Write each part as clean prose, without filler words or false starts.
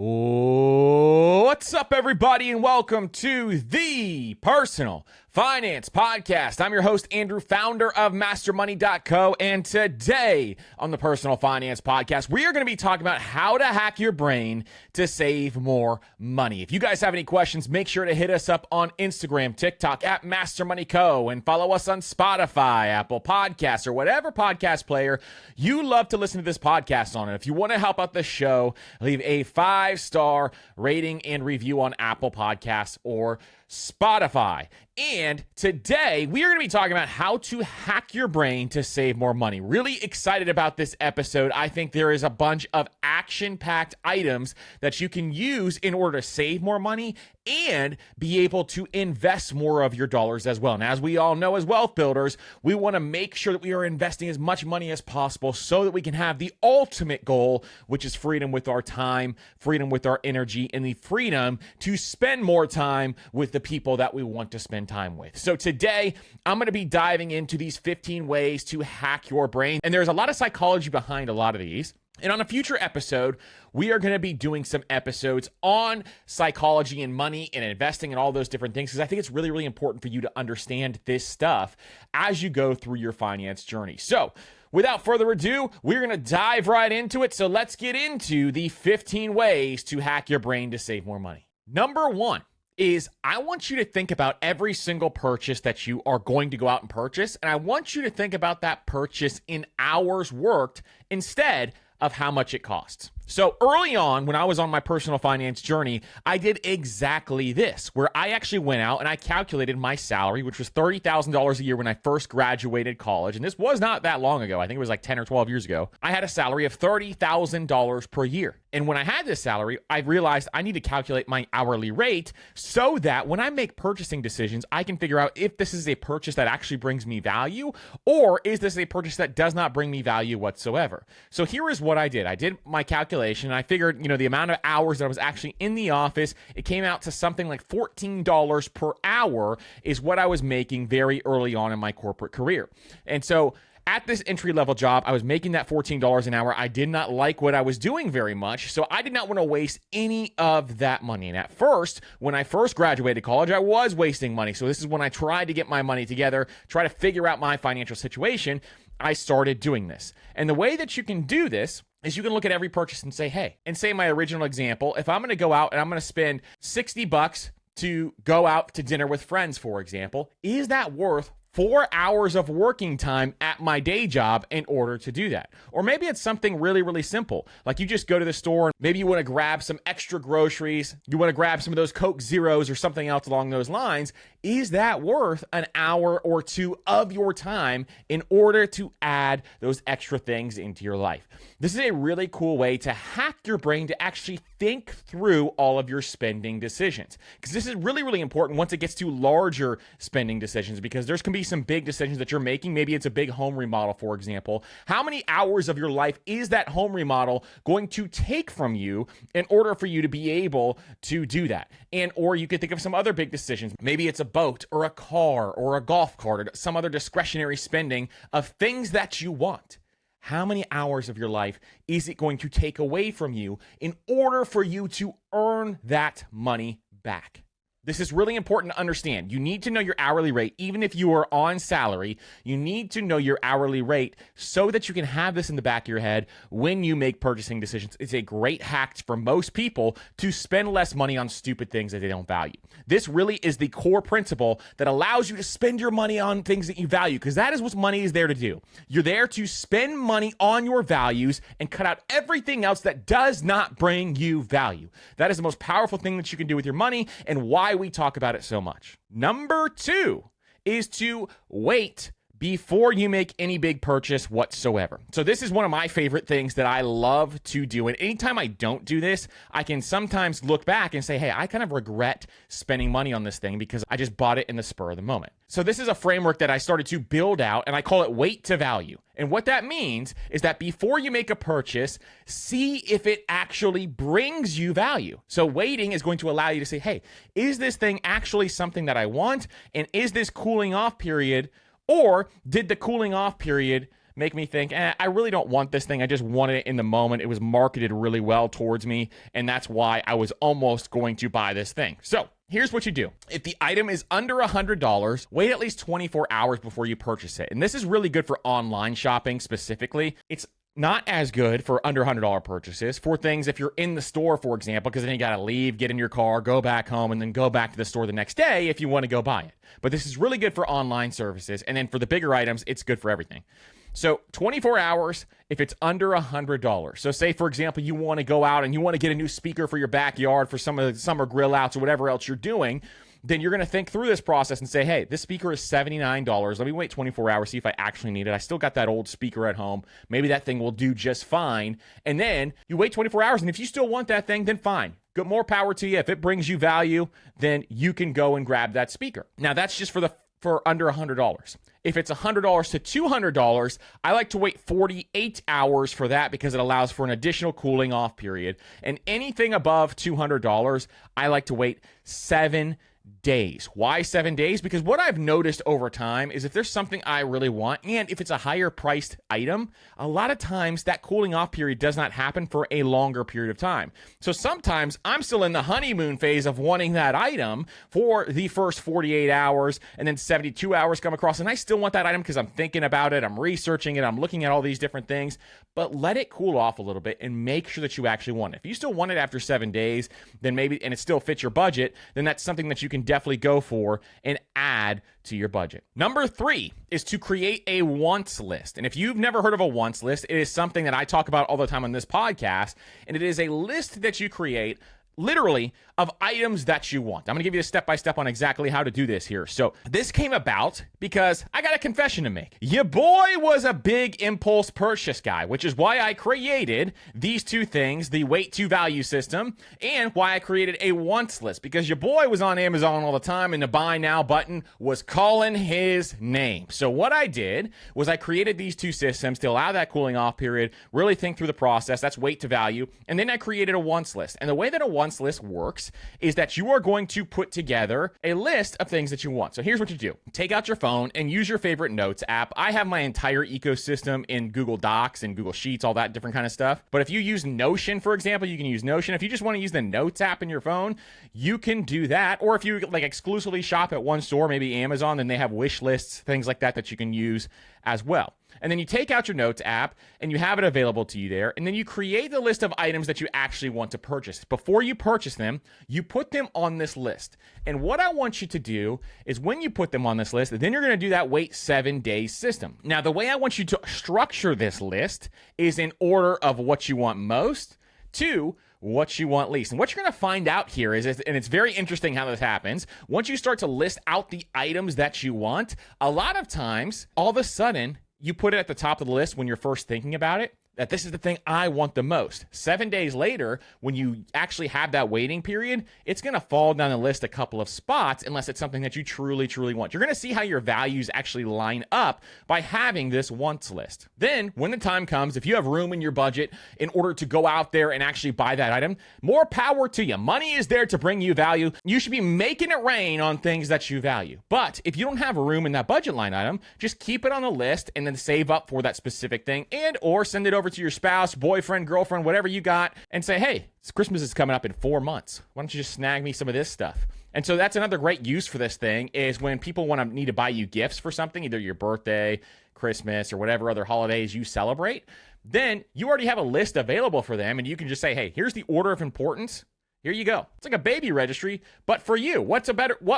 What's up, everybody, and welcome to the Personal Finance Podcast. I'm your host, Andrew, founder of MasterMoney.co, and today on the Personal Finance Podcast, we are going to be talking about how to hack your brain to save more money. If you guys have any questions, make sure to hit us up on Instagram, TikTok, at MasterMoney.co, and follow us on Spotify, Apple Podcasts, or whatever podcast player you love to listen to this podcast on. And if you want to help out the show, leave a 5-star rating and review on Apple Podcasts or Spotify. And today we are going to be talking about how to hack your brain to save more money. Really excited about this episode. I think there is a bunch of action-packed items that you can use in order to save more money and be able to invest more of your dollars as well. And as we all know as wealth builders, we want to make sure that we are investing as much money as possible so that we can have the ultimate goal, which is freedom with our time, freedom with our energy, and the freedom to spend more time with the people that we want to spend time with. So today, I'm going to be diving into these 15 ways to hack your brain. And there's a lot of psychology behind a lot of these. And on a future episode, we are going to be doing some episodes on psychology and money and investing and all those different things, because I think it's really, really important for you to understand this stuff as you go through your finance journey. So without further ado, we're going to dive right into it. So let's get into the 15 ways to hack your brain to save more money. Number one is I want you to think about every single purchase that you are going to go out and purchase. And I want you to think about that purchase in hours worked instead of how much it costs. So early on, when I was on my personal finance journey, I did exactly this, where I actually went out and I calculated my salary, which was $30,000 a year when I first graduated college. And this was not that long ago. I think it was like 10 or 12 years ago. I had a salary of $30,000 per year. And when I had this salary, I realized I need to calculate my hourly rate so that when I make purchasing decisions, I can figure out if this is a purchase that actually brings me value, or is this a purchase that does not bring me value whatsoever. So here is what I did. I did my calculation and I figured, the amount of hours that I was actually in the office, it came out to something like $14 per hour is what I was making very early on in my corporate career. And so at this entry-level job, I was making that $14 an hour. I did not like what I was doing very much, so I did not want to waste any of that money. And at first, when I first graduated college, I was wasting money. So this is when I tried to get my money together, try to figure out my financial situation. I started doing this. And the way that you can do this is you can look at every purchase and say, hey, and say my original example, if I'm going to go out and I'm going to spend $60 to go out to dinner with friends, for example, is that worth 4 hours of working time at my day job in order to do that? Or maybe it's something really, really simple. Like you just go to the store and maybe you want to grab some extra groceries. You want to grab some of those Coke Zeros or something else along those lines. Is that worth an hour or two of your time in order to add those extra things into your life? This is a really cool way to hack your brain to actually think through all of your spending decisions. Because this is really, really important once it gets to larger spending decisions, because there's can be some big decisions that you're making. Maybe it's a big home remodel, for example. How many hours of your life is that home remodel going to take from you in order for you to be able to do that? And or you could think of some other big decisions. Maybe it's a boat or a car or a golf cart or some other discretionary spending of things that you want. How many hours of your life is it going to take away from you in order for you to earn that money back? This is really important to understand. You need to know your hourly rate. Even if you are on salary, you need to know your hourly rate so that you can have this in the back of your head when you make purchasing decisions. It's a great hack for most people to spend less money on stupid things that they don't value. This really is the core principle that allows you to spend your money on things that you value, because that is what money is there to do. You're there to spend money on your values and cut out everything else that does not bring you value. That is the most powerful thing that you can do with your money, and why we talk about it so much. Number 2 is to wait before you make any big purchase whatsoever. So this is one of my favorite things that I love to do. And anytime I don't do this, I can sometimes look back and say, hey, I kind of regret spending money on this thing because I just bought it in the spur of the moment. So this is a framework that I started to build out, and I call it wait to value. And what that means is that before you make a purchase, see if it actually brings you value. So waiting is going to allow you to say, hey, is this thing actually something that I want? And is this cooling off period, or did the cooling off period make me think, I really don't want this thing. I just wanted it in the moment. It was marketed really well towards me, and that's why I was almost going to buy this thing. So here's what you do. If the item is under $100, wait at least 24 hours before you purchase it. And this is really good for online shopping specifically. It's not as good for under $100 purchases for things if you're in the store, for example, because then you got to leave, get in your car, go back home, and then go back to the store the next day if you want to go buy it. But this is really good for online services. And then for the bigger items, it's good for everything. So 24 hours if it's under $100. So say, for example, you want to go out and you want to get a new speaker for your backyard for some of the summer grill outs or whatever else you're doing. Then you're going to think through this process and say, hey, this speaker is $79. Let me wait 24 hours, see if I actually need it. I still got that old speaker at home. Maybe that thing will do just fine. And then you wait 24 hours. And if you still want that thing, then fine. Good, more power to you. If it brings you value, then you can go and grab that speaker. Now, that's just for under $100. If it's $100 to $200, I like to wait 48 hours for that because it allows for an additional cooling off period. And anything above $200, I like to wait 7 days. Why 7 days? Because what I've noticed over time is if there's something I really want, and if it's a higher priced item, a lot of times that cooling off period does not happen for a longer period of time. So sometimes I'm still in the honeymoon phase of wanting that item for the first 48 hours, and then 72 hours come across, and I still want that item because I'm thinking about it, I'm researching it, I'm looking at all these different things, but let it cool off a little bit and make sure that you actually want it. If you still want it after 7 days, then maybe, and it still fits your budget, then that's something that you can definitely go for and add to your budget. Number 3 is to create a wants list. And if you've never heard of a wants list, it is something that I talk about all the time on this podcast. And it is a list that you create literally of items that you want. I'm going to give you a step-by-step on exactly how to do this here. So this came about because I got a confession to make. Your boy was a big impulse purchase guy, which is why I created these two things, the weight to value system, and why I created a wants list, because your boy was on Amazon all the time and the buy now button was calling his name. So what I did was I created these two systems to allow that cooling off period, really think through the process. That's weight to value. And then I created a wants list. And the way that a wants list works is that you are going to put together a list of things that you want. So here's what you do. Take out your phone and use your favorite notes app. I have my entire ecosystem in Google Docs and Google Sheets, all that different kind of stuff. But if you use Notion, for example, you can use Notion. If you just want to use the notes app in your phone, you can do that. Or if you like exclusively shop at one store, maybe Amazon, then they have wish lists, things like that you can use as well. And then you take out your notes app and you have it available to you there. And then you create the list of items that you actually want to purchase. Before you purchase them, you put them on this list. And what I want you to do is when you put them on this list, then you're going to do that wait 7 days system. Now, the way I want you to structure this list is in order of what you want most to what you want least. And what you're going to find out here is, and it's very interesting how this happens, once you start to list out the items that you want, a lot of times, all of a sudden, you put it at the top of the list when you're first thinking about it, that this is the thing I want the most. 7 days later, when you actually have that waiting period, it's going to fall down the list a couple of spots unless it's something that you truly, truly want. You're going to see how your values actually line up by having this wants list. Then, when the time comes, if you have room in your budget in order to go out there and actually buy that item, more power to you. Money is there to bring you value. You should be making it rain on things that you value. But if you don't have room in that budget line item, just keep it on the list and then save up for that specific thing, and or send it over to your spouse, boyfriend, girlfriend, whatever you got, and say, hey, Christmas is coming up in 4 months. Why don't you just snag me some of this stuff? And so that's another great use for this thing is when people need to buy you gifts for something, either your birthday, Christmas, or whatever other holidays you celebrate, then you already have a list available for them, and you can just say, hey, here's the order of importance. Here you go. It's like a baby registry, but for you. What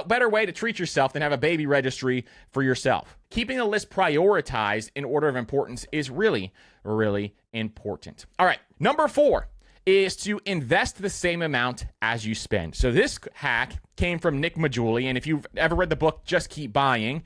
better way to treat yourself than have a baby registry for yourself? Keeping the list prioritized in order of importance is really, really important. All right, number 4 is to invest the same amount as you spend. So this hack came from Nick Majuli, and if you've ever read the book, Just Keep Buying,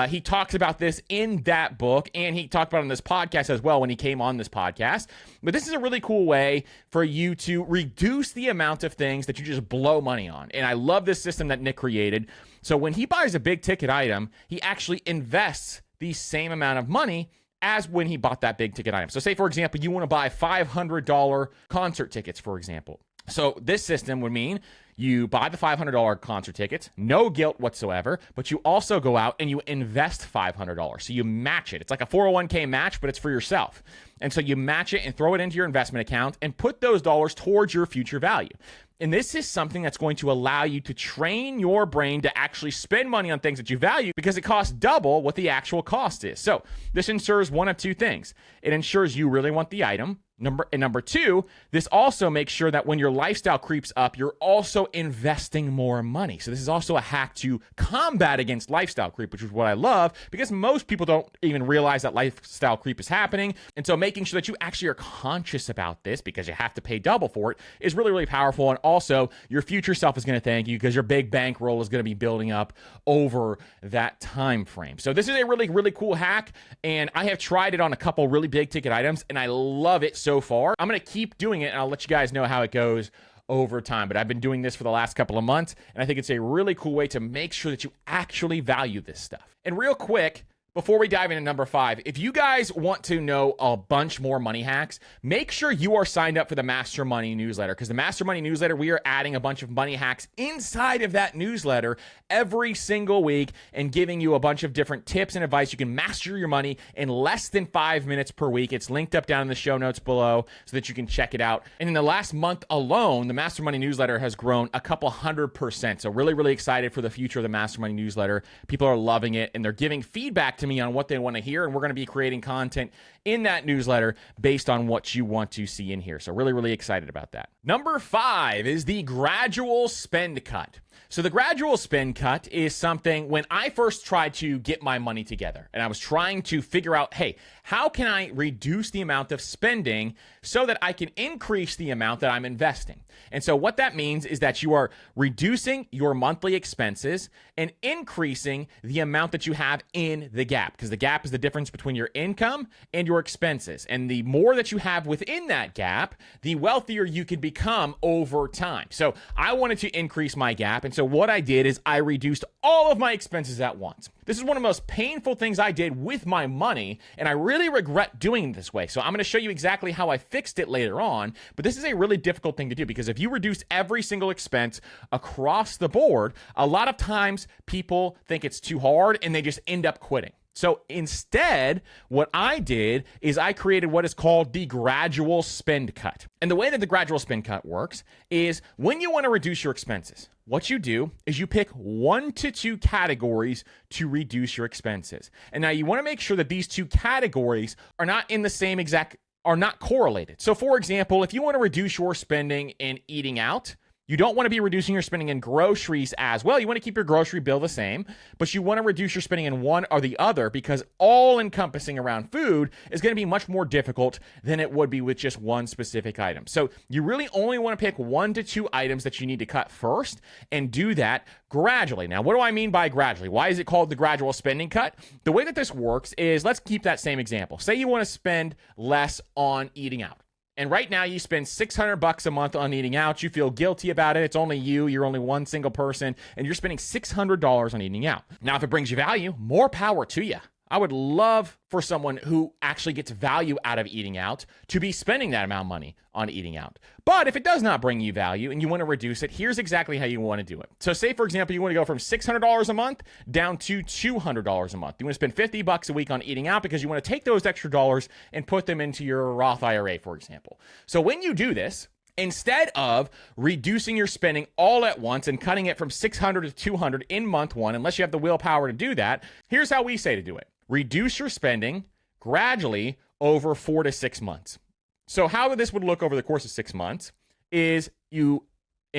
he talks about this in that book, and he talked about it on this podcast as well when he came on this podcast. But this is a really cool way for you to reduce the amount of things that you just blow money on. And I love this system that Nick created. So when he buys a big ticket item, he actually invests the same amount of money as when he bought that big ticket item. So say, for example, you want to buy $500 concert tickets, for example. So this system would mean you buy the $500 concert tickets, no guilt whatsoever, but you also go out and you invest $500. So you match it. It's like a 401k match, but it's for yourself. And so you match it and throw it into your investment account and put those dollars towards your future value. And this is something that's going to allow you to train your brain to actually spend money on things that you value because it costs double what the actual cost is. So this ensures one of two things. It ensures you really want the item. Number two, this also makes sure that when your lifestyle creeps up, you're also investing more money. So this is also a hack to combat against lifestyle creep, which is what I love because most people don't even realize that lifestyle creep is happening. And so making sure that you actually are conscious about this because you have to pay double for it is really, really powerful. And also your future self is going to thank you because your big bankroll is going to be building up over that time frame. So this is a really, really cool hack. And I have tried it on a couple really big ticket items and I love it so far. I'm going to keep doing it and I'll let you guys know how it goes over time. But I've been doing this for the last couple of months and I think it's a really cool way to make sure that you actually value this stuff. And real quick, before we dive into number 5, if you guys want to know a bunch more money hacks, make sure you are signed up for the Master Money newsletter because the Master Money newsletter, we are adding a bunch of money hacks inside of that newsletter every single week and giving you a bunch of different tips and advice. You can master your money in less than 5 minutes per week. It's linked up down in the show notes below so that you can check it out. And in the last month alone, the Master Money newsletter has grown a couple 100%. So really, really excited for the future of the Master Money newsletter. People are loving it and they're giving feedback to me on what they want to hear, and we're going to be creating content in that newsletter based on what you want to see in here. So really, really excited about that. Number 5 is the Gradual Spend Cut. So the Gradual Spend Cut is something when I first tried to get my money together and I was trying to figure out, hey, how can I reduce the amount of spending so that I can increase the amount that I'm investing? And so what that means is that you are reducing your monthly expenses and increasing the amount that you have in the gap, because the gap is the difference between your income and your expenses. And the more that you have within that gap, the wealthier you can become over time. So I wanted to increase my gap. And so what I did is I reduced all of my expenses at once. This is one of the most painful things I did with my money, and I really regret doing it this way. So I'm going to show you exactly how I fixed it later on, but this is a really difficult thing to do because if you reduce every single expense across the board, a lot of times people think it's too hard and they just end up quitting. So instead, what I did is I created what is called the Gradual Spend Cut. And the way that the Gradual Spend Cut works is when you want to reduce your expenses, what you do is you pick 1 to 2 categories to reduce your expenses. And now you want to make sure that these 2 categories are not in the same exact, are not correlated. So for example, if you want to reduce your spending in eating out, you don't want to be reducing your spending in groceries as well. You want to keep your grocery bill the same, but you want to reduce your spending in one or the other because all encompassing around food is going to be much more difficult than it would be with just one specific item. So you really only want to pick 1 to 2 items that you need to cut first and do that gradually. Now, what do I mean by gradually? Why is it called the Gradual Spending Cut? The way that this works is, let's keep that same example. Say you want to spend less on eating out. And right now you spend $600 a month on eating out. You feel guilty about it. It's only you. You're only one single person and you're spending $600 on eating out. Now, if it brings you value, more power to you. I would love for someone who actually gets value out of eating out to be spending that amount of money on eating out. But if it does not bring you value and you want to reduce it, here's exactly how you want to do it. So say, for example, you want to go from $600 a month down to $200 a month. You want to spend $50 a week on eating out because you want to take those extra dollars and put them into your Roth IRA, for example. So when you do this, instead of reducing your spending all at once and cutting it from $600 to $200 in month 1, unless you have the willpower to do that, here's how we say to do it. Reduce your spending gradually over 4 to 6 months. So how this would look over the course of 6 months is in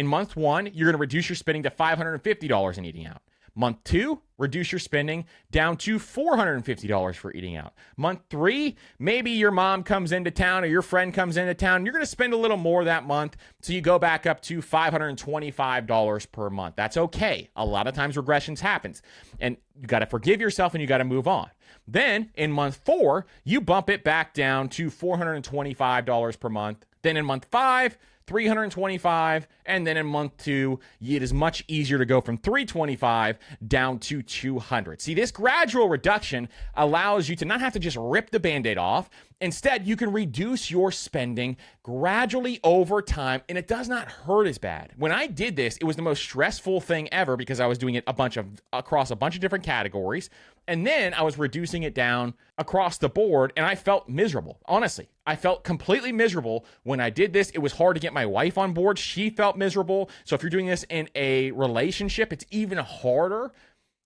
month 1, you're going to reduce your spending to $550 in eating out. Month 2, reduce your spending down to $450 for eating out. Month 3, maybe your mom comes into town or your friend comes into town. You're going to spend a little more that month, so you go back up to $525 per month. That's okay. A lot of times regressions happens, and you got to forgive yourself and you got to move on. Then in month 4, you bump it back down to $425 per month. Then in month 5, $325, and then in month 2, it is much easier to go from $325 down to $200. See, this gradual reduction allows you to not have to just rip the Band-Aid off. Instead, you can reduce your spending gradually over time, and it does not hurt as bad. When I did this, it was the most stressful thing ever because I was doing it across a bunch of different categories, and then I was reducing it down across the board, and I felt miserable. Honestly, I felt completely miserable when I did this. It was hard to get my wife on board. She felt miserable. So if you're doing this in a relationship, it's even harder.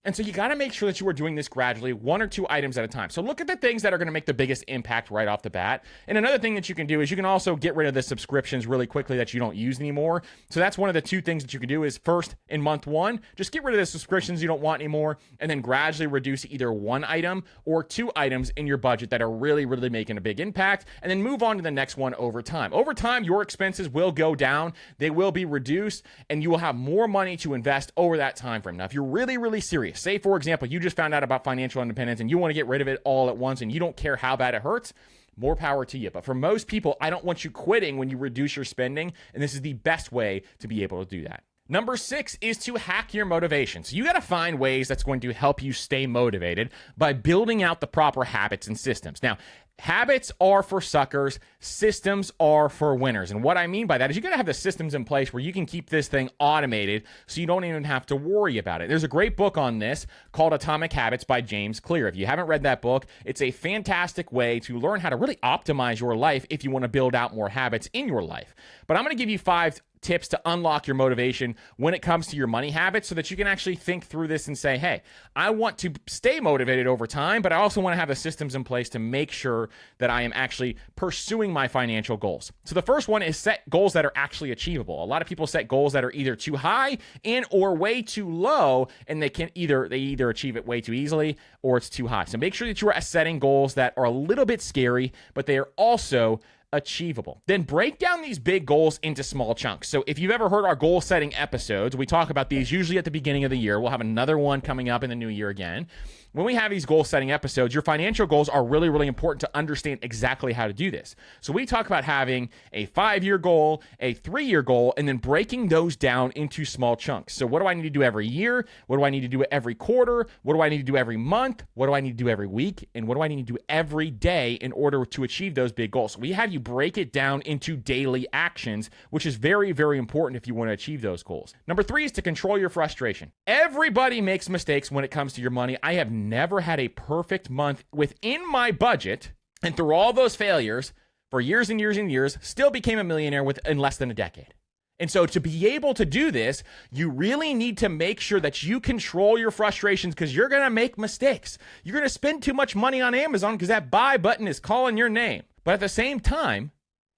And so you got to make sure that you are doing this gradually, 1 or 2 items at a time. So look at the things that are going to make the biggest impact right off the bat. And another thing that you can do is you can also get rid of the subscriptions really quickly that you don't use anymore. So that's one of the 2 things that you can do is first, in month 1, just get rid of the subscriptions you don't want anymore, and then gradually reduce either 1 item or 2 items in your budget that are really, really making a big impact, and then move on to the next one over time. Over time, your expenses will go down, they will be reduced, and you will have more money to invest over that time frame. Now, if you're really, really serious, say, for example, you just found out about financial independence and you want to get rid of it all at once and you don't care how bad it hurts, more power to you. But for most people, I don't want you quitting when you reduce your spending, and this is the best way to be able to do that. Number 6 is to hack your motivation. So you got to find ways that's going to help you stay motivated by building out the proper habits and systems. Now, habits are for suckers, systems are for winners. And what I mean by that is you got to have the systems in place where you can keep this thing automated so you don't even have to worry about it. There's a great book on this called Atomic Habits by James Clear. If you haven't read that book, it's a fantastic way to learn how to really optimize your life if you want to build out more habits in your life. But I'm going to give you 5 tips to unlock your motivation when it comes to your money habits so that you can actually think through this and say, hey, I want to stay motivated over time, but I also want to have the systems in place to make sure that I am actually pursuing my financial goals. So the first one is set goals that are actually achievable. A lot of people set goals that are either too high and or way too low, and they either achieve it way too easily or it's too high. So make sure that you are setting goals that are a little bit scary, but they are also achievable. Then break down these big goals into small chunks. So if you've ever heard our goal setting episodes, we talk about these usually at the beginning of the year. We'll have another one coming up in the new year again. When we have these goal setting episodes, your financial goals are really, really important to understand exactly how to do this. So we talk about having a 5-year goal, a 3-year goal, and then breaking those down into small chunks. So what do I need to do every year? What do I need to do every quarter? What do I need to do every month? What do I need to do every week? And what do I need to do every day in order to achieve those big goals? So we have you break it down into daily actions, which is very, very important if you want to achieve those goals. Number 3 is to control your frustration. Everybody makes mistakes when it comes to your money. I have never had a perfect month within my budget, and through all those failures for years and years and years, still became a millionaire in less than a decade. And so to be able to do this, you really need to make sure that you control your frustrations because you're going to make mistakes. You're going to spend too much money on Amazon because that buy button is calling your name. But at the same time,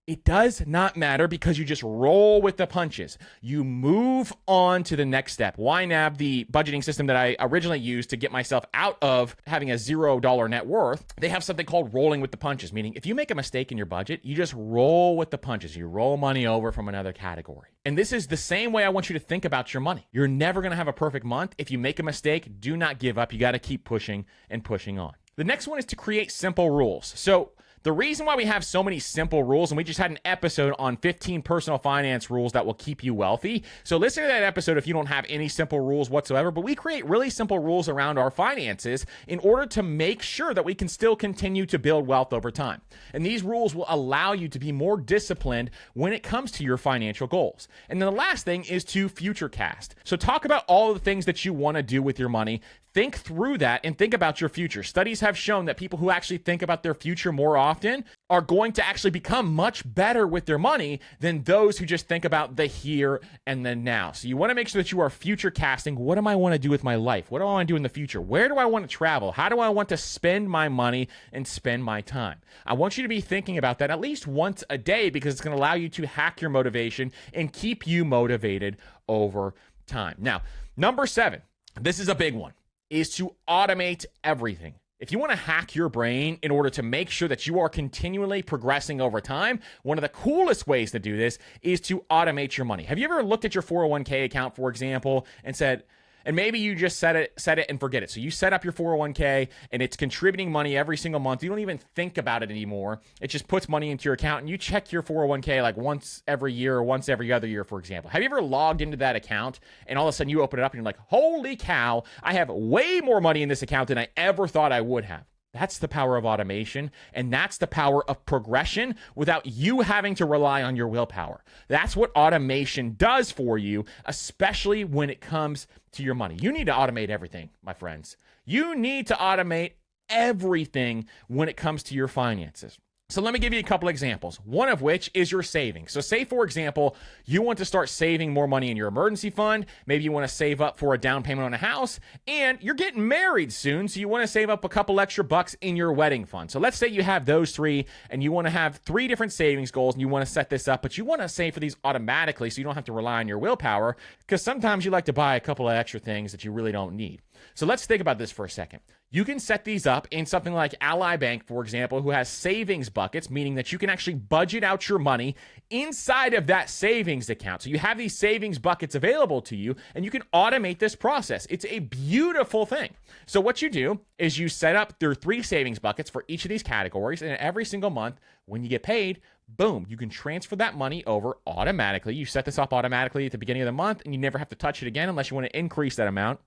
it does not matter because you just roll with the punches. You move on to the next step. YNAB, the budgeting system that I originally used to get myself out of having a $0 net worth, they have something called rolling with the punches, meaning if you make a mistake in your budget, you just roll with the punches. You roll money over from another category. And this is the same way I want you to think about your money. You're never going to have a perfect month. If you make a mistake, do not give up. You got to keep pushing and pushing on. The next one is to create simple rules. So the reason why we have so many simple rules, and we just had an episode on 15 personal finance rules that will keep you wealthy. So listen to that episode if you don't have any simple rules whatsoever, but we create really simple rules around our finances in order to make sure that we can still continue to build wealth over time. And these rules will allow you to be more disciplined when it comes to your financial goals. And then the last thing is to future cast. So talk about all the things that you want to do with your money. Think through that and think about your future. Studies have shown that people who actually think about their future more often are going to actually become much better with their money than those who just think about the here and the now. So you want to make sure that you are future casting. What do I want to do with my life? What do I want to do in the future? Where do I want to travel? How do I want to spend my money and spend my time? I want you to be thinking about that at least once a day because it's going to allow you to hack your motivation and keep you motivated over time. Now, number 7, this is a big one, is to automate everything. If you want to hack your brain in order to make sure that you are continually progressing over time, one of the coolest ways to do this is to automate your money. Have you ever looked at your 401k account, for example, and said, And maybe you just set it and forget it. So you set up your 401k and it's contributing money every single month. You don't even think about it anymore. It just puts money into your account and you check your 401k like once every year or once every other year, for example. Have you ever logged into that account and all of a sudden you open it up and you're like, holy cow, I have way more money in this account than I ever thought I would have. That's the power of automation, and that's the power of progression without you having to rely on your willpower. That's what automation does for you, especially when it comes to your money. You need to automate everything, my friends. You need to automate everything when it comes to your finances. So let me give you a couple examples, one of which is your savings. So say, for example, you want to start saving more money in your emergency fund. Maybe you want to save up for a down payment on a house, and you're getting married soon, so you want to save up a couple extra bucks in your wedding fund. So let's say you have those three, and you want to have three different savings goals, and you want to set this up, but you want to save for these automatically so you don't have to rely on your willpower, because sometimes you like to buy a couple of extra things that you really don't need. So let's think about this for a second. You can set these up in something like Ally Bank, for example, who has savings buckets, meaning that you can actually budget out your money inside of that savings account. So you have these savings buckets available to you, and you can automate this process. It's a beautiful thing. So what you do is you set up your 3 savings buckets for each of these categories, and every single month when you get paid, boom, you can transfer that money over automatically. You set this up automatically at the beginning of the month, and you never have to touch it again unless you want to increase that amount.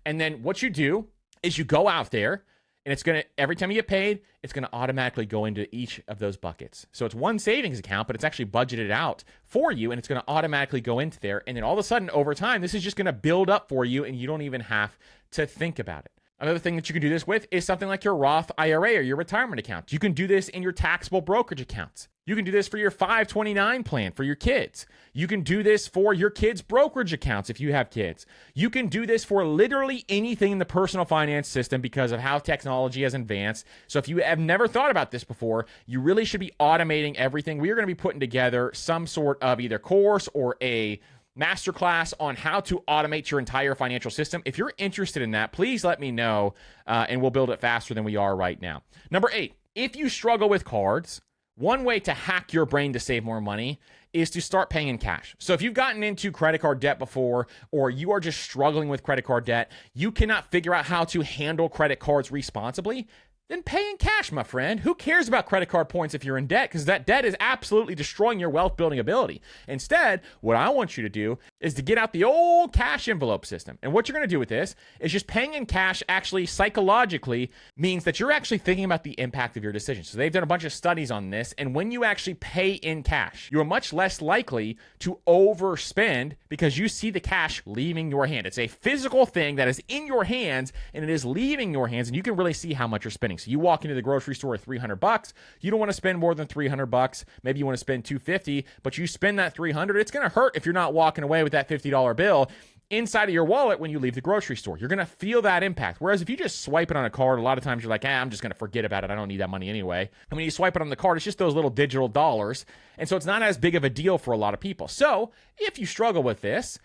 And then what you do is you go out there, and it's going to, every time you get paid, it's going to automatically go into each of those buckets. So it's one savings account, but it's actually budgeted out for you, and it's going to automatically go into there. And then all of a sudden, over time, this is just going to build up for you, and you don't even have to think about it. Another thing that you can do this with is something like your Roth IRA or your retirement account. You can do this in your taxable brokerage accounts. You can do this for your 529 plan for your kids. You can do this for your kids' brokerage accounts if you have kids. You can do this for literally anything in the personal finance system because of how technology has advanced. So if you have never thought about this before, you really should be automating everything. We are going to be putting together some sort of either course or a masterclass on how to automate your entire financial system. If you're interested in that, please let me know, and we'll build it faster than we are right now. Number 8, if you struggle with cards, one way to hack your brain to save more money is to start paying in cash. So if you've gotten into credit card debt before, or you are just struggling with credit card debt, you cannot figure out how to handle credit cards responsibly, then pay in cash, my friend. Who cares about credit card points if you're in debt? Because that debt is absolutely destroying your wealth building ability. Instead, what I want you to do is to get out the old cash envelope system. And what you're going to do with this is just paying in cash actually psychologically means that you're actually thinking about the impact of your decision. So they've done a bunch of studies on this. And when you actually pay in cash, you're much less likely to overspend because you see the cash leaving your hand. It's a physical thing that is in your hands and it is leaving your hands, and you can really see how much you're spending. So you walk into the grocery store with $300. You don't want to spend more than $300. Maybe you want to spend $250, but you spend that $300. It's going to hurt if you're not walking away with that $50 bill inside of your wallet when you leave the grocery store. You're going to feel that impact. Whereas if you just swipe it on a card, a lot of times you're like, I'm just going to forget about it. I don't need that money anyway. And when you swipe it on the card, it's just those little digital dollars. And so it's not as big of a deal for a lot of people. So if you struggle with this,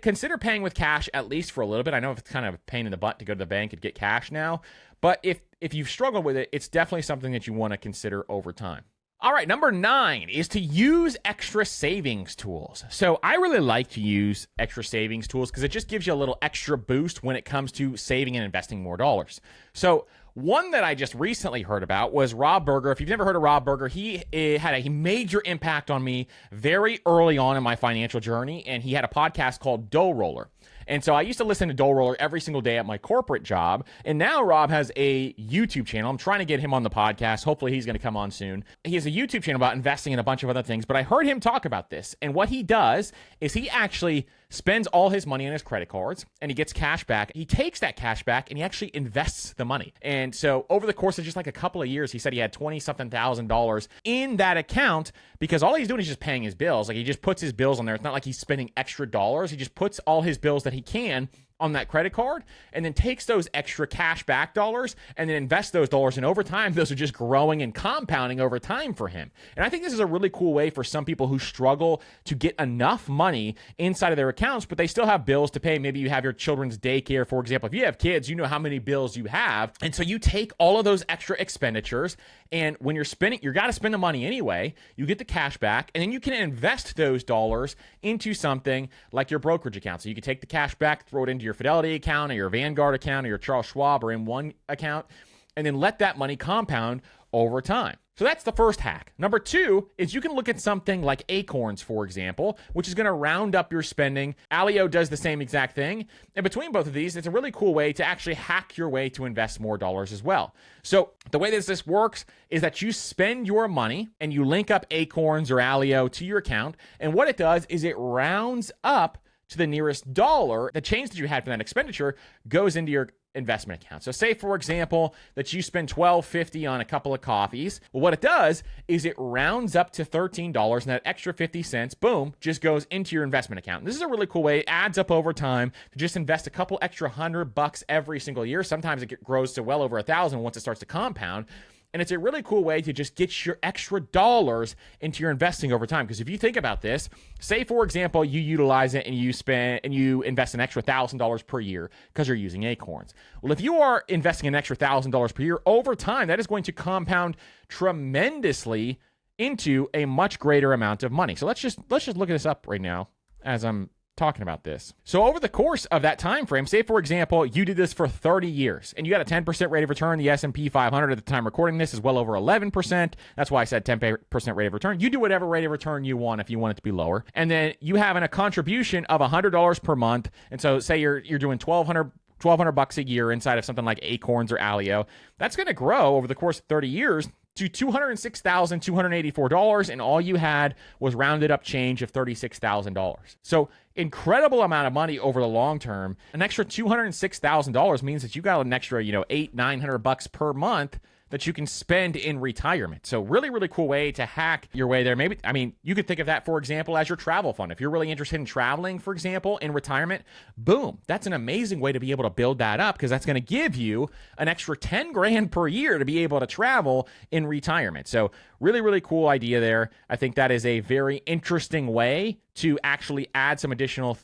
consider paying with cash at least for a little bit. I know it's kind of a pain in the butt to go to the bank and get cash now, but if you've struggled with it, it's definitely something that you want to consider over time. All right, number 9 is to use extra savings tools. So I really like to use extra savings tools because it just gives you a little extra boost when it comes to saving and investing more dollars. So one that I just recently heard about was Rob Berger. If you've never heard of Rob Berger, he had a major impact on me very early on in my financial journey, and he had a podcast called Dough Roller. And so I used to listen to Dough Roller every single day at my corporate job. And now Rob has a YouTube channel. I'm trying to get him on the podcast. Hopefully he's going to come on soon. He has a YouTube channel about investing in a bunch of other things. But I heard him talk about this. And what he does is he actually spends all his money on his credit cards and he gets cash back. He takes that cash back and he actually invests the money. And so over the course of just like a couple of years, he said he had $20-something thousand in that account because all he's doing is just paying his bills. Like he just puts his bills on there. It's not like he's spending extra dollars. He just puts all his bills that he can on that credit card and then takes those extra cash back dollars and then invests those dollars. And over time, those are just growing and compounding over time for him. And I think this is a really cool way for some people who struggle to get enough money inside of their accounts, but they still have bills to pay. Maybe you have your children's daycare, for example. If you have kids, you know how many bills you have. And so you take all of those extra expenditures, and when you're spending, you got to spend the money anyway. You get the cash back, and then you can invest those dollars into something like your brokerage account. So you can take the cash back, throw it into your Fidelity account or your Vanguard account or your Charles Schwab or in one account, and then let that money compound over time. So that's the first hack. Number 2 is you can look at something like Acorns, for example, which is going to round up your spending. Alio does the same exact thing. And between both of these, it's a really cool way to actually hack your way to invest more dollars as well. So the way this works is that you spend your money and you link up Acorns or Alio to your account. And what it does is it rounds up to the nearest dollar. The change that you had from that expenditure goes into your investment account. So say, for example, that you spend $12.50 on a couple of coffees. Well, what it does is it rounds up to $13, and that extra 50 cents, boom, just goes into your investment account. And this is a really cool way. It adds up over time to just invest a couple extra $100 every single year. Sometimes it grows to well over $1,000 once it starts to compound. And it's a really cool way to just get your extra dollars into your investing over time. Because if you think about this, say, for example, you utilize it and you invest an extra $1,000 per year because you're using Acorns. Well, if you are investing an extra $1,000 per year over time, that is going to compound tremendously into a much greater amount of money. So let's just look at this up right now as I'm talking about this. So over the course of that time frame, say, for example, you did this for 30 years and you got a 10% rate of return. The S&P 500 at the time recording this is well over 11%. That's why I said 10% rate of return. You do whatever rate of return you want if you want it to be lower. And then you have a contribution of $100 per month. And so say you're doing $1,200 a year inside of something like Acorns or Alio. That's going to grow over the course of 30 years to $206,284, and all you had was rounded up change of $36,000. So incredible amount of money over the long term. An extra $206,000 means that you got an extra, $800-900 per month that you can spend in retirement. So really, really cool way to hack your way there. Maybe, you could think of that, for example, as your travel fund. If you're really interested in traveling, for example, in retirement, boom, that's an amazing way to be able to build that up, because that's going to give you an extra 10 grand per year to be able to travel in retirement. So really, really cool idea there. I think that is a very interesting way to actually add some additional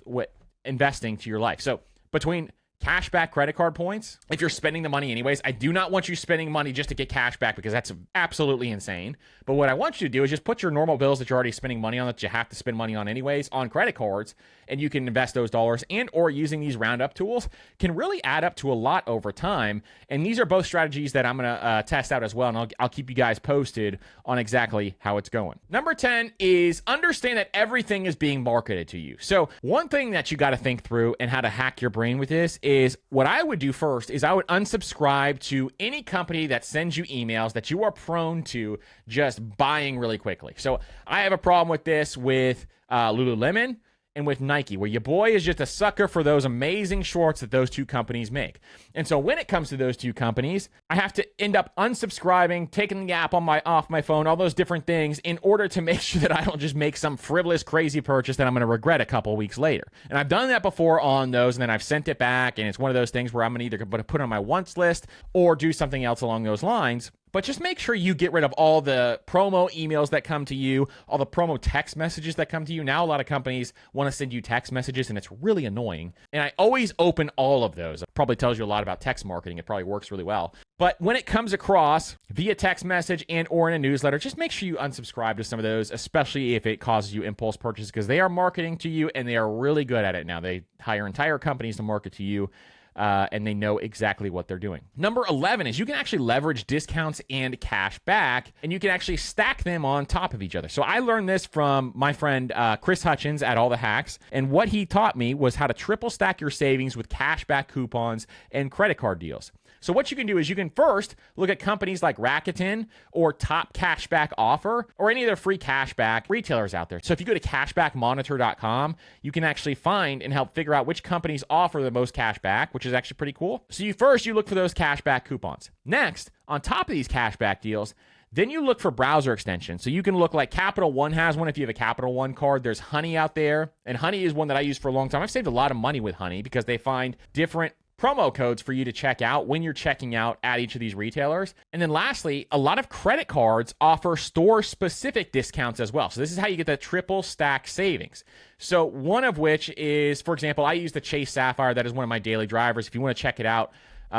investing to your life. So between cashback credit card points, if you're spending the money anyways, I do not want you spending money just to get cash back, because that's absolutely insane. But what I want you to do is just put your normal bills that you're already spending money on, that you have to spend money on anyways, on credit cards, and you can invest those dollars, and or using these roundup tools can really add up to a lot over time. And these are both strategies that I'm going to test out as well, and I'll keep you guys posted on exactly how it's going. Number 10 is understand that everything is being marketed to you. So one thing that you got to think through and how to hack your brain with this is, what I would do first is I would unsubscribe to any company that sends you emails that you are prone to just buying really quickly. So I have a problem with this with Lululemon and with Nike, where your boy is just a sucker for those amazing shorts that those two companies make. And so when it comes to those two companies, I have to end up unsubscribing, taking the app off my phone, all those different things, in order to make sure that I don't just make some frivolous, crazy purchase that I'm going to regret a couple weeks later. And I've done that before on those, and then I've sent it back, and it's one of those things where I'm going to either put it on my wants list or do something else along those lines. But just make sure you get rid of all the promo emails that come to you, all the promo text messages that come to you. Now, a lot of companies want to send you text messages, and it's really annoying. And I always open all of those. It probably tells you a lot about text marketing. It probably works really well. But when it comes across via text message and or in a newsletter, just make sure you unsubscribe to some of those, especially if it causes you impulse purchases, because they are marketing to you, and they are really good at it now. They hire entire companies to market to you. And they know exactly what they're doing. Number 11 is you can actually leverage discounts and cash back, and you can actually stack them on top of each other. So I learned this from my friend Chris Hutchins at All the Hacks, and what he taught me was how to triple stack your savings with cash back coupons and credit card deals. So what you can do is you can first look at companies like Rakuten or Top Cashback Offer or any of their free cashback retailers out there. So if you go to cashbackmonitor.com, you can actually find and help figure out which companies offer the most cashback, which is actually pretty cool. So you look for those cashback coupons. Next, on top of these cashback deals, then you look for browser extensions. So you can look like Capital One has one if you have a Capital One card. There's Honey out there, and Honey is one that I use for a long time. I've saved a lot of money with Honey because they find different promo codes for you to check out when you're checking out at each of these retailers. And then lastly, a lot of credit cards offer store-specific discounts as well. So this is how you get that triple stack savings. So one of which is, for example, I use the Chase Sapphire. That is one of my daily drivers. If you want to check it out,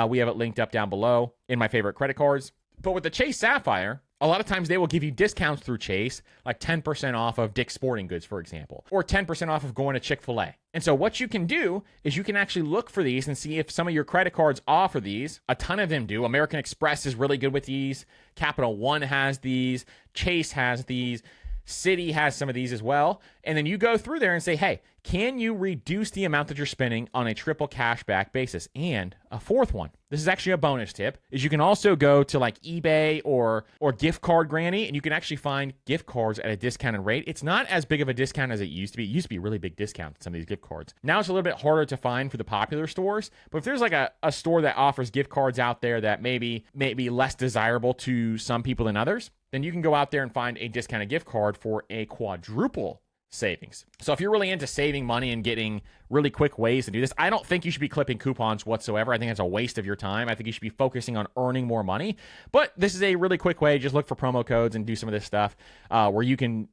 we have it linked up down below in my favorite credit cards. But with the Chase Sapphire, A lot of times they will give you discounts through Chase, like 10% off of Dick's Sporting Goods, for example, or 10% off of going to Chick-fil-A. And so what you can do is you can actually look for these and see if some of your credit cards offer these. A ton of them do. American Express is really good with these. Capital One has these. Chase has these. Citi has some of these as well. And then you go through there and say, hey, can you reduce the amount that you're spending on a triple cashback basis? And a fourth one, this is actually a bonus tip, is you can also go to like eBay or Gift Card Granny, and you can actually find gift cards at a discounted rate. It's not as big of a discount as it used to be. It used to be a really big discount on some of these gift cards. Now it's a little bit harder to find for the popular stores, but if there's like a store that offers gift cards out there that may be less desirable to some people than others, then you can go out there and find a discounted gift card for a quadruple savings. So if you're really into saving money and getting really quick ways to do this, I don't think you should be clipping coupons whatsoever. I think that's a waste of your time. I think you should be focusing on earning more money. But this is a really quick way. Just look for promo codes and do some of this stuff where you can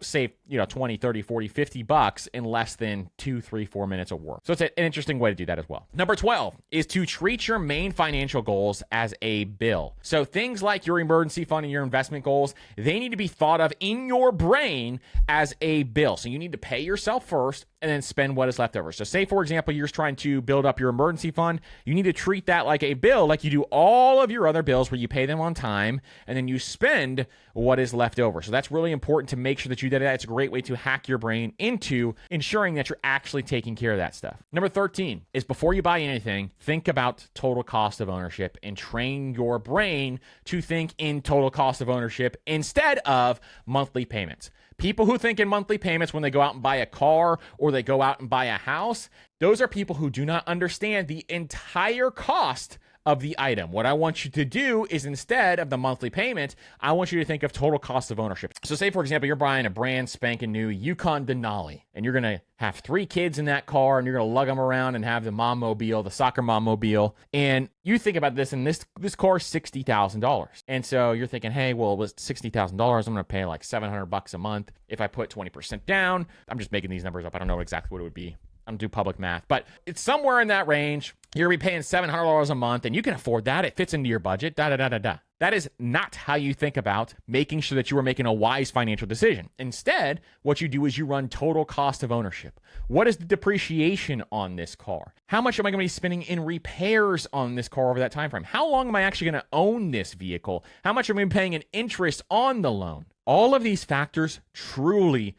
save, 20, 30, 40, 50 bucks in less than 2, 3, 4 minutes of work. So it's an interesting way to do that as well. Number 12 is to treat your main financial goals as a bill. So things like your emergency fund and your investment goals, they need to be thought of in your brain as a bill. So you need to pay yourself first and then spend what is left over. So say, for example, you're trying to build up your emergency fund. You need to treat that like a bill, like you do all of your other bills where you pay them on time and then you spend what is left over. So that's really important to make sure that you do that. It's a great way to hack your brain into ensuring that you're actually taking care of that stuff. Number 13 is before you buy anything, think about total cost of ownership and train your brain to think in total cost of ownership instead of monthly payments. People who think in monthly payments when they go out and buy a car or they go out and buy a house, those are people who do not understand the entire cost of the item. What I want you to do is instead of the monthly payment, I want you to think of total cost of ownership. So say, for example, you're buying a brand spanking new Yukon Denali, and you're going to have 3 kids in that car, and you're going to lug them around and have the mom-mobile, the soccer mom-mobile. And you think about this, and this car is $60,000. And so you're thinking, hey, well, it was $60,000. I'm going to pay like $700 a month if I put 20% down. I'm just making these numbers up. I don't know exactly what it would be. I don't do public math, but it's somewhere in that range. You're going to be paying $700 a month, and you can afford that. It fits into your budget, That is not how you think about making sure that you are making a wise financial decision. Instead, what you do is you run total cost of ownership. What is the depreciation on this car? How much am I going to be spending in repairs on this car over that time frame? How long am I actually going to own this vehicle? How much am I paying in interest on the loan? All of these factors truly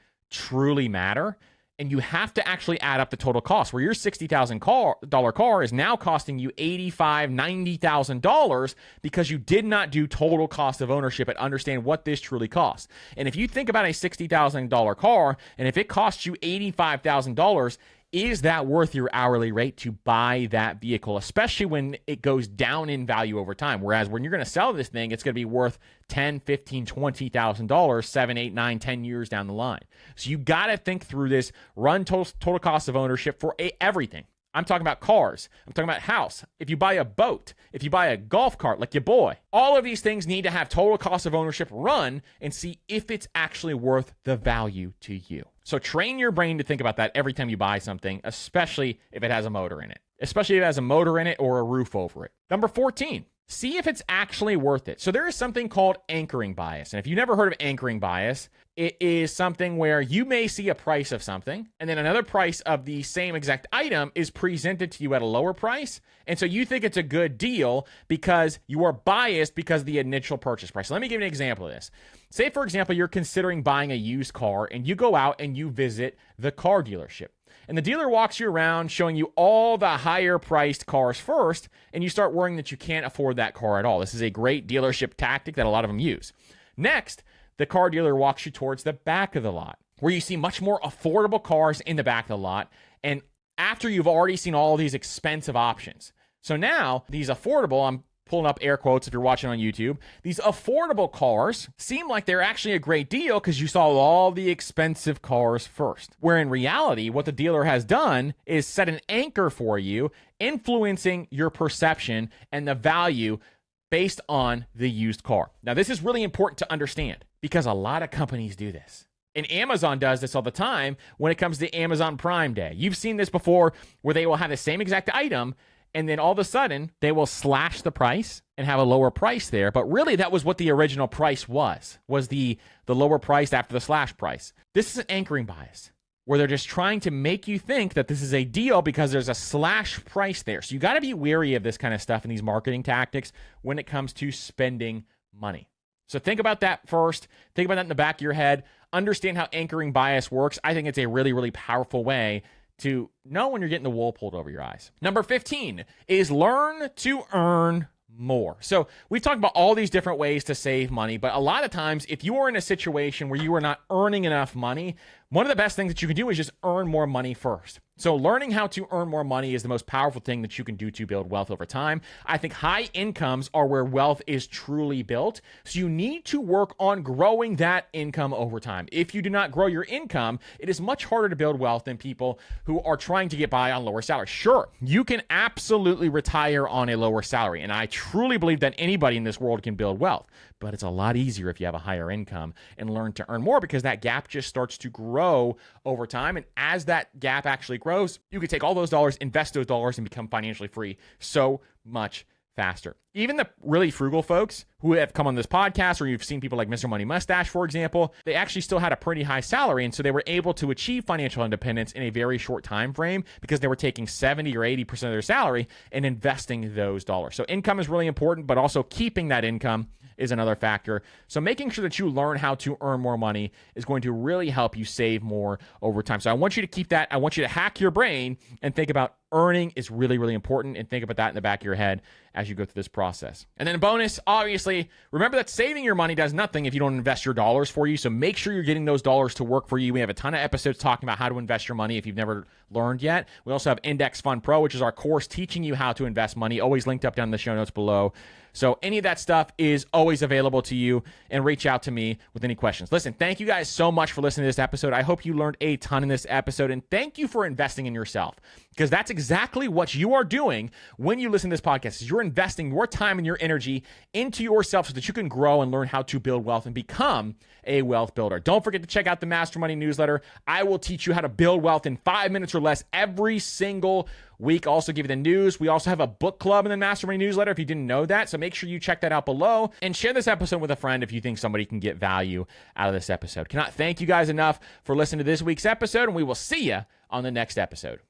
matter. And you have to actually add up the total cost, where your $60,000 car is now costing you $85,000, $90,000 because you did not do total cost of ownership and understand what this truly costs. And if you think about a $60,000 car, and if it costs you $85,000, is that worth your hourly rate to buy that vehicle, especially when it goes down in value over time? Whereas when you're going to sell this thing, it's going to be worth $10,000, $15,000, $20,000, 7, 8, 9, 10 years down the line. So you got to think through this, run total cost of ownership for everything. I'm talking about cars. I'm talking about house. If you buy a boat, if you buy a golf cart like your boy, all of these things need to have total cost of ownership run and see if it's actually worth the value to you. So train your brain to think about that every time you buy something, especially if it has a motor in it. Especially if it has a motor in it or a roof over it. Number 14, see if it's actually worth it. So there is something called anchoring bias. And if you've never heard of anchoring bias, it is something where you may see a price of something, and then another price of the same exact item is presented to you at a lower price. And so you think it's a good deal because you are biased because of the initial purchase price. So let me give you an example of this. Say, for example, you're considering buying a used car, and you go out and you visit the car dealership. And the dealer walks you around showing you all the higher priced cars first, and you start worrying that you can't afford that car at all. This is a great dealership tactic that a lot of them use. Next, the car dealer walks you towards the back of the lot, where you see much more affordable cars in the back of the lot, and after you've already seen all of these expensive options. So now, these affordable, I'm pulling up air quotes if you're watching on YouTube, these affordable cars seem like they're actually a great deal because you saw all the expensive cars first. Where in reality, what the dealer has done is set an anchor for you, influencing your perception and the value based on the used car. Now, this is really important to understand because a lot of companies do this. And Amazon does this all the time when it comes to Amazon Prime Day. You've seen this before where they will have the same exact item, and then all of a sudden they will slash the price and have a lower price there. But really that was what the original price was the lower price after the slash price. This is an anchoring bias where they're just trying to make you think that this is a deal because there's a slash price there. So you got to be wary of this kind of stuff in these marketing tactics when it comes to spending money. So think about that first. Think about that in the back of your head. Understand how anchoring bias works. I think it's a really, really powerful way to know when you're getting the wool pulled over your eyes. Number 15 is learn to earn more. So we've talked about all these different ways to save money, but a lot of times if you are in a situation where you are not earning enough money, one of the best things that you can do is just earn more money first. So learning how to earn more money is the most powerful thing that you can do to build wealth over time. I think high incomes are where wealth is truly built. So you need to work on growing that income over time. If you do not grow your income, it is much harder to build wealth than people who are trying to get by on lower salaries. Sure, you can absolutely retire on a lower salary. And I truly believe that anybody in this world can build wealth, but it's a lot easier if you have a higher income and learn to earn more because that gap just starts to grow over time. And as that gap actually grows, you can take all those dollars, invest those dollars, and become financially free so much faster. Even the really frugal folks who have come on this podcast, or you've seen people like Mr. Money Mustache, for example, they actually still had a pretty high salary. And so they were able to achieve financial independence in a very short time frame because they were taking 70 or 80% of their salary and investing those dollars. So income is really important, but also keeping that income is another factor. So making sure that you learn how to earn more money is going to really help you save more over time. So I want you to keep that. I want you to hack your brain and think about earning is really, really important, and think about that in the back of your head as you go through this process. And then a bonus, obviously, remember that saving your money does nothing if you don't invest your dollars for you. So make sure you're getting those dollars to work for you. We have a ton of episodes talking about how to invest your money if you've never learned yet. We also have Index Fund Pro, which is our course teaching you how to invest money, always linked up down in the show notes below. So any of that stuff is always available to you, and reach out to me with any questions. Listen, thank you guys so much for listening to this episode. I hope you learned a ton in this episode, and thank you for investing in yourself, because that's exactly what you are doing when you listen to this podcast. Is you're investing your time and your energy into yourself so that you can grow and learn how to build wealth and become a wealth builder. Don't forget to check out the Master Money newsletter. I will teach you how to build wealth in 5 minutes or less every single week. I'll also give you the news. We also have a book club in the Master Money newsletter if you didn't know that. So make sure you check that out below, and share this episode with a friend if you think somebody can get value out of this episode. Cannot thank you guys enough for listening to this week's episode, and we will see you on the next episode.